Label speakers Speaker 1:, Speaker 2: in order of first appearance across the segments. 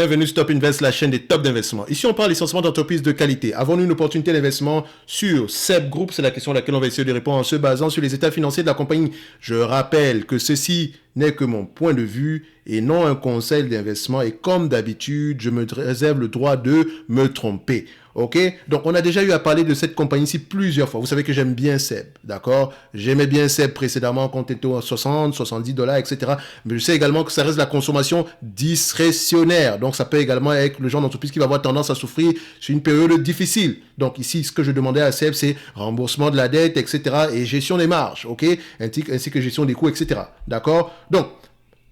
Speaker 1: Bienvenue sur Top Invest, la chaîne des top d'investissement. Ici, on parle essentiellement d'entreprises de qualité. Avons-nous une opportunité d'investissement sur SEB Group? C'est la question à laquelle on va essayer de répondre en se basant sur les états financiers de la compagnie. Je rappelle que ceci n'est que mon point de vue et non un conseil d'investissement. Et comme d'habitude, je me réserve le droit de me tromper. Ok? Donc, on a déjà eu à parler de cette compagnie-ci plusieurs fois. Vous savez que j'aime bien SEB, d'accord? J'aimais bien SEB précédemment quand on était à 60, 70 $, etc. Mais je sais également que ça reste la consommation discrétionnaire. Donc, ça peut également être le genre d'entreprise qui va avoir tendance à souffrir sur une période difficile. Donc, ici, ce que je demandais à SEB, c'est remboursement de la dette, etc. et gestion des marges, ok? Ainsi que gestion des coûts, etc. D'accord? Donc,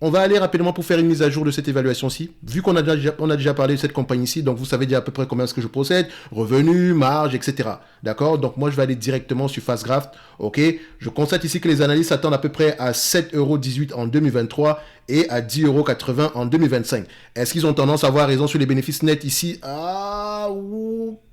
Speaker 1: on va aller rapidement pour faire une mise à jour de cette évaluation-ci. Vu qu'on a déjà parlé de cette compagnie-ci, donc vous savez déjà à peu près combien est-ce que je procède, revenus, marge, etc. D'accord? Donc moi, je vais aller directement sur Fastgraphs. OK? Je constate ici que les analystes attendent à peu près à 7,18 € en 2023 et à 10,80 € en 2025. Est-ce qu'ils ont tendance à avoir raison sur les bénéfices nets ici?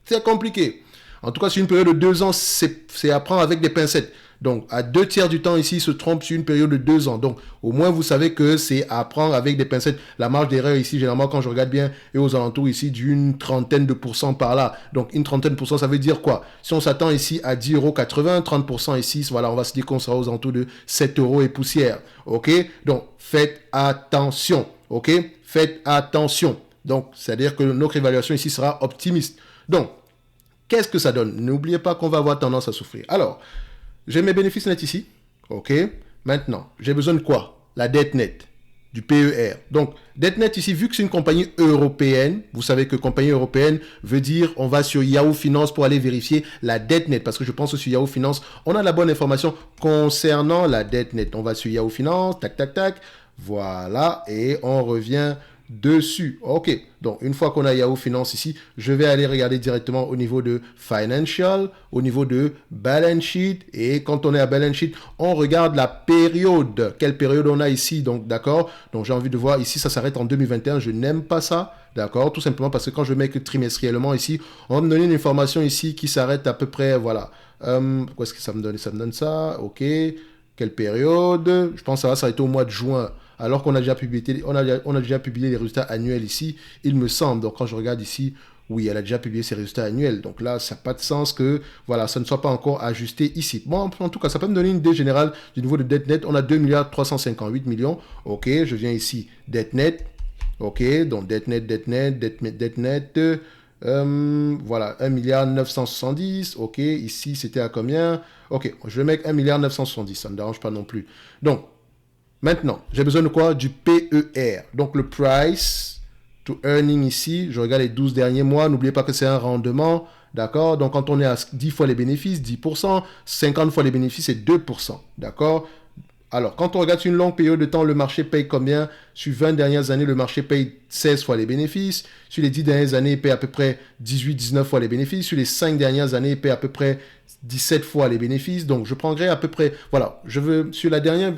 Speaker 1: C'est compliqué. En tout cas, sur une période de 2 ans, c'est à prendre avec des pincettes. Donc, à 2/3 du temps, ici, il se trompe sur une période de 2 ans. Donc, au moins, vous savez que c'est à prendre avec des pincettes. La marge d'erreur ici, généralement, quand je regarde bien, est aux alentours ici d'une trentaine de pourcents par là. Donc, une trentaine de pourcents, ça veut dire quoi? Si on s'attend ici à 10,80 €, 30% ici, voilà, on va se dire qu'on sera aux alentours de 7 € et poussière. OK? Donc, faites attention. OK? Faites attention. Donc, c'est-à-dire que notre évaluation ici sera optimiste. Donc, qu'est-ce que ça donne? N'oubliez pas qu'on va avoir tendance à souffrir. Alors, j'ai mes bénéfices nets ici. OK. Maintenant, j'ai besoin de quoi? La dette nette, du PER. Donc, dette nette ici, vu que c'est une compagnie européenne, vous savez que compagnie européenne veut dire on va sur Yahoo Finance pour aller vérifier la dette nette. Parce que je pense que sur Yahoo Finance, on a la bonne information concernant la dette nette. On va sur Yahoo Finance, tac, tac, tac. Voilà. Et on revient dessus. OK. Donc, une fois qu'on a Yahoo Finance ici, je vais aller regarder directement au niveau de Financial, au niveau de Balance Sheet. Et quand on est à Balance Sheet, on regarde la période. Quelle période on a ici? Donc, d'accord. Donc, j'ai envie de voir ici, ça s'arrête en 2021. Je n'aime pas ça. D'accord. Tout simplement parce que quand je mets que trimestriellement ici, on va me donner une information ici qui s'arrête à peu près, voilà. Quoi est-ce que ça me donne? Ça me donne ça. OK. Quelle période? Je pense que ça va s'arrêter au mois de juin. Alors qu'on a déjà publié, on a déjà publié les résultats annuels ici, il me semble. Donc, quand je regarde ici, oui, elle a déjà publié ses résultats annuels. Donc là, ça n'a pas de sens que voilà, ça ne soit pas encore ajusté ici. Bon, en tout cas, ça peut me donner une idée générale du niveau de dette nette. On a 2,358 milliards. OK, je viens ici, dette nette. OK, donc dette nette. Voilà, 1,970 milliard. OK, ici, c'était à combien? OK, je vais mettre 1,970 milliard. Ça ne me dérange pas non plus. Donc, maintenant, j'ai besoin de quoi? Du PER. Donc, le price to earning ici, je regarde les 12 derniers mois. N'oubliez pas que c'est un rendement. D'accord? Donc, quand on est à 10 fois les bénéfices, 10%. 50 fois les bénéfices, c'est 2%. D'accord? Alors, quand on regarde sur une longue période de temps, le marché paye combien? Sur 20 dernières années, le marché paye 16 fois les bénéfices. Sur les 10 dernières années, il paye à peu près 18-19 fois les bénéfices. Sur les 5 dernières années, il paye à peu près 17 fois les bénéfices. Donc, je prendrai à peu près... Voilà, je veux... Sur la dernière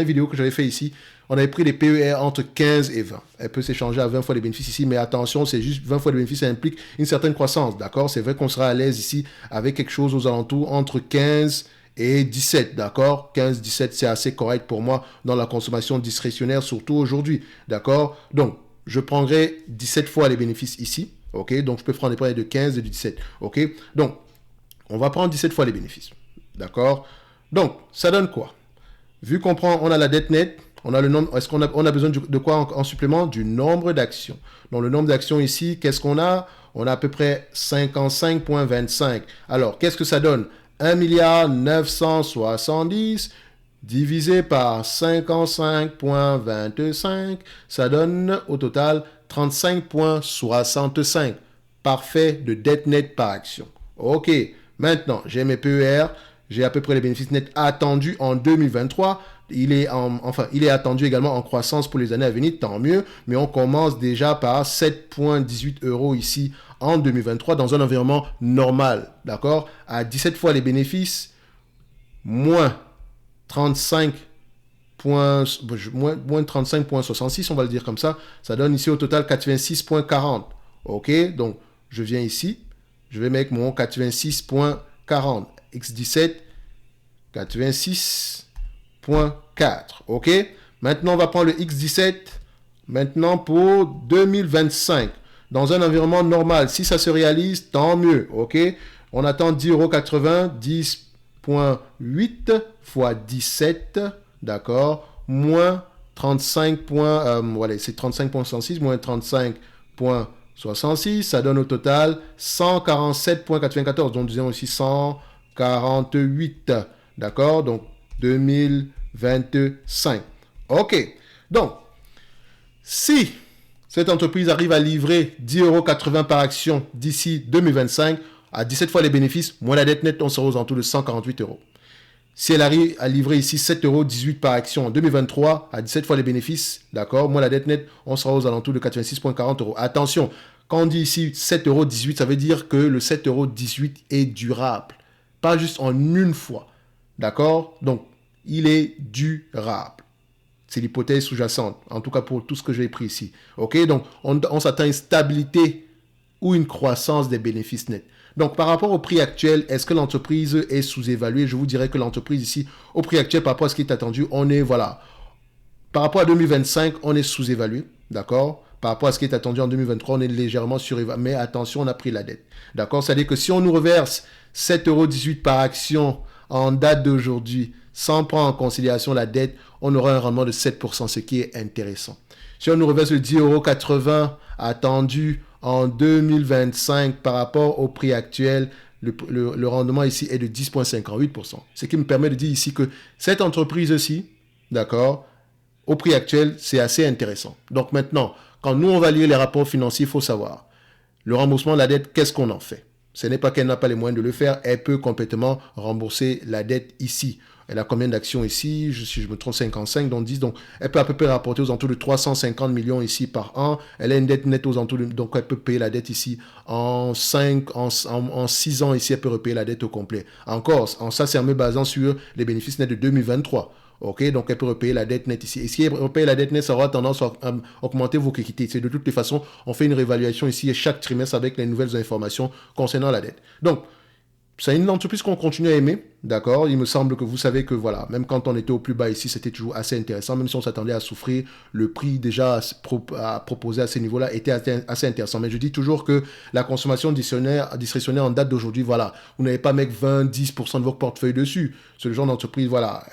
Speaker 1: vidéo que j'avais fait ici, on avait pris les PER entre 15 et 20. Elle peut s'échanger à 20 fois les bénéfices ici, mais attention, c'est juste 20 fois les bénéfices, ça implique une certaine croissance. D'accord? C'est vrai qu'on sera à l'aise ici avec quelque chose aux alentours entre 15 et 17, d'accord? 15, 17, c'est assez correct pour moi dans la consommation discrétionnaire, surtout aujourd'hui, d'accord? Donc, je prendrai 17 fois les bénéfices ici, ok? Donc, je peux prendre des points de 15 et de 17, ok? Donc, on va prendre 17 fois les bénéfices, d'accord? Donc, ça donne quoi? Vu qu'on prend, on a la dette nette, on a le nombre, est-ce qu'on a, on a besoin de quoi en supplément? Du nombre d'actions. Donc, le nombre d'actions ici, qu'est-ce qu'on a? On a à peu près 55,25. Alors, qu'est-ce que ça donne? 1,970 milliard divisé par 55,25, ça donne au total 35,65. Parfait de dette nette par action. OK, maintenant, j'ai mes PER, j'ai à peu près les bénéfices nets attendus en 2023. Il est attendu également en croissance pour les années à venir, tant mieux. Mais on commence déjà par 7,18 € ici en 2023 dans un environnement normal. D'accord? À 17 fois les bénéfices, moins 35 moins 35,66, on va le dire comme ça. Ça donne ici au total 86,40. OK? Donc, je viens ici. Je vais mettre mon 86,40. X17, 86,4. OK? Maintenant, on va prendre le X17 Maintenant, pour 2025, dans un environnement normal, si ça se réalise, tant mieux, ok? On attend 10,80 €, 10,8 fois 17, d'accord? Moins 35 voilà, c'est 35,106 moins 35,66, ça donne au total 147,94. Donc, disons aussi 148, d'accord? Donc, 2025. Ok. Donc, si cette entreprise arrive à livrer 10,80 € par action d'ici 2025, à 17 fois les bénéfices, moins la dette nette, on sera aux alentours de 148 €. Si elle arrive à livrer ici 7,18 € par action en 2023, à 17 fois les bénéfices, d'accord, moins la dette nette, on sera aux alentours de 86,40 €. Attention, quand on dit ici 7,18 €, ça veut dire que le 7,18 € est durable. Pas juste en une fois, d'accord? Donc, il est durable. C'est l'hypothèse sous-jacente, en tout cas pour tout ce que j'ai pris ici. Ok, donc on s'attend à une stabilité ou une croissance des bénéfices nets. Donc par rapport au prix actuel, est-ce que l'entreprise est sous-évaluée? Je vous dirais que l'entreprise ici, au prix actuel, par rapport à ce qui est attendu, on est, voilà, par rapport à 2025, on est sous-évalué, d'accord? Par rapport à ce qui est attendu en 2023, on est légèrement surévalué, mais attention, on a pris la dette, d'accord? C'est-à-dire que si on nous reverse 7,18 € par action en date d'aujourd'hui, sans prendre en considération la dette, on aura un rendement de 7%, ce qui est intéressant. Si on nous reverse le 10,80 € attendu en 2025 par rapport au prix actuel, le rendement ici est de 10,58%. Ce qui me permet de dire ici que cette entreprise-ci, d'accord, au prix actuel, c'est assez intéressant. Donc maintenant, quand nous, on va lire les rapports financiers, il faut savoir, le remboursement de la dette, qu'est-ce qu'on en fait? Ce n'est pas qu'elle n'a pas les moyens de le faire, elle peut complètement rembourser la dette ici. Elle a combien d'actions ici? Si je me trompe, 55, donc 10. Donc, elle peut à peu près rapporter aux alentours de 350 millions ici par an. Elle a une dette nette aux alentours de... Donc, elle peut payer la dette ici en 6 ans ici, elle peut repayer la dette au complet. Encore, ça, c'est en me basant sur les bénéfices nets de 2023. Ok, donc elle peut repayer la dette nette ici. Et si elle repaye la dette nette, ça aura tendance à augmenter vos équités. C'est de toutes les façons, on fait une réévaluation ici chaque trimestre avec les nouvelles informations concernant la dette. Donc, c'est une entreprise qu'on continue à aimer, d'accord? Il me semble que vous savez que, voilà, même quand on était au plus bas ici, c'était toujours assez intéressant, même si on s'attendait à souffrir, le prix déjà à proposer à ces niveaux-là était assez intéressant. Mais je dis toujours que la consommation discrétionnaire en date d'aujourd'hui, voilà, vous n'avez pas, mec, 20-10% de votre portefeuille dessus. C'est le genre d'entreprise, voilà,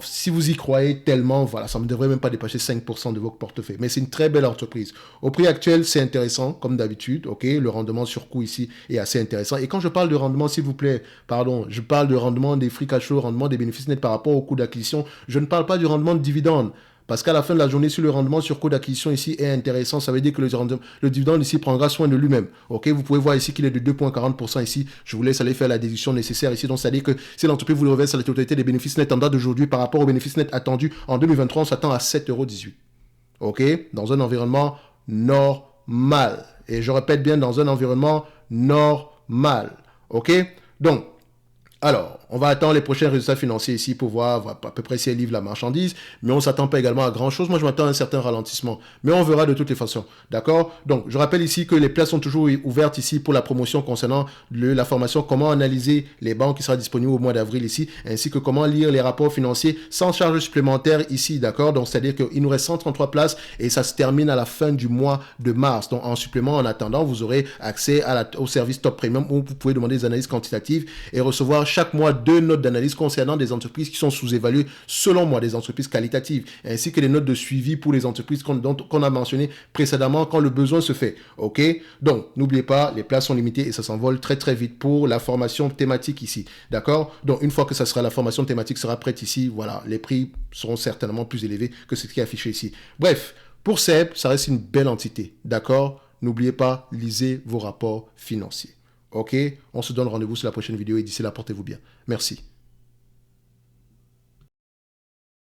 Speaker 1: si vous y croyez tellement, voilà, ça ne devrait même pas dépasser 5% de votre portefeuille. Mais c'est une très belle entreprise. Au prix actuel, c'est intéressant, comme d'habitude. Ok, le rendement sur coût ici est assez intéressant. Et quand je parle de rendement, s'il vous plaît, pardon, je parle de rendement des free cash flow, rendement des bénéfices nets par rapport au coût d'acquisition. Je ne parle pas du rendement de dividende. Parce qu'à la fin de la journée, si le rendement sur coût d'acquisition ici est intéressant, ça veut dire que le dividende ici prendra soin de lui-même. Ok, vous pouvez voir ici qu'il est de 2,40% ici. Je vous laisse aller faire la déduction nécessaire ici. Donc, ça veut dire que si l'entreprise vous le reverse à la totalité des bénéfices nets en date d'aujourd'hui par rapport aux bénéfices nets attendus en 2023, on s'attend à 7,18 €. Ok, dans un environnement normal. Et je répète bien, dans un environnement normal. Ok, donc, alors, on va attendre les prochains résultats financiers ici pour voir à peu près si elle livre la marchandise, mais on ne s'attend pas également à grand-chose. Moi, je m'attends à un certain ralentissement, mais on verra de toutes les façons. D'accord? Donc, je rappelle ici que les places sont toujours ouvertes ici pour la promotion concernant la formation comment analyser les banques qui sera disponible au mois d'avril ici, ainsi que comment lire les rapports financiers sans charge supplémentaire ici. D'accord? Donc, c'est-à-dire qu'il nous reste 133 places et ça se termine à la fin du mois de mars. Donc, en supplément, en attendant, vous aurez accès au service Top Premium où vous pouvez demander des analyses quantitatives et recevoir chaque mois 2 notes d'analyse concernant des entreprises qui sont sous-évaluées, selon moi, des entreprises qualitatives, ainsi que des notes de suivi pour les entreprises qu'on a mentionnées précédemment quand le besoin se fait. Ok? Donc, n'oubliez pas, les places sont limitées et ça s'envole très très vite pour la formation thématique ici. D'accord? Donc, une fois que la formation thématique sera prête ici, voilà, les prix seront certainement plus élevés que ce qui est affiché ici. Bref, pour Seb, ça reste une belle entité. D'accord? N'oubliez pas, lisez vos rapports financiers. Ok, on se donne rendez-vous sur la prochaine vidéo et d'ici là, portez-vous bien. Merci.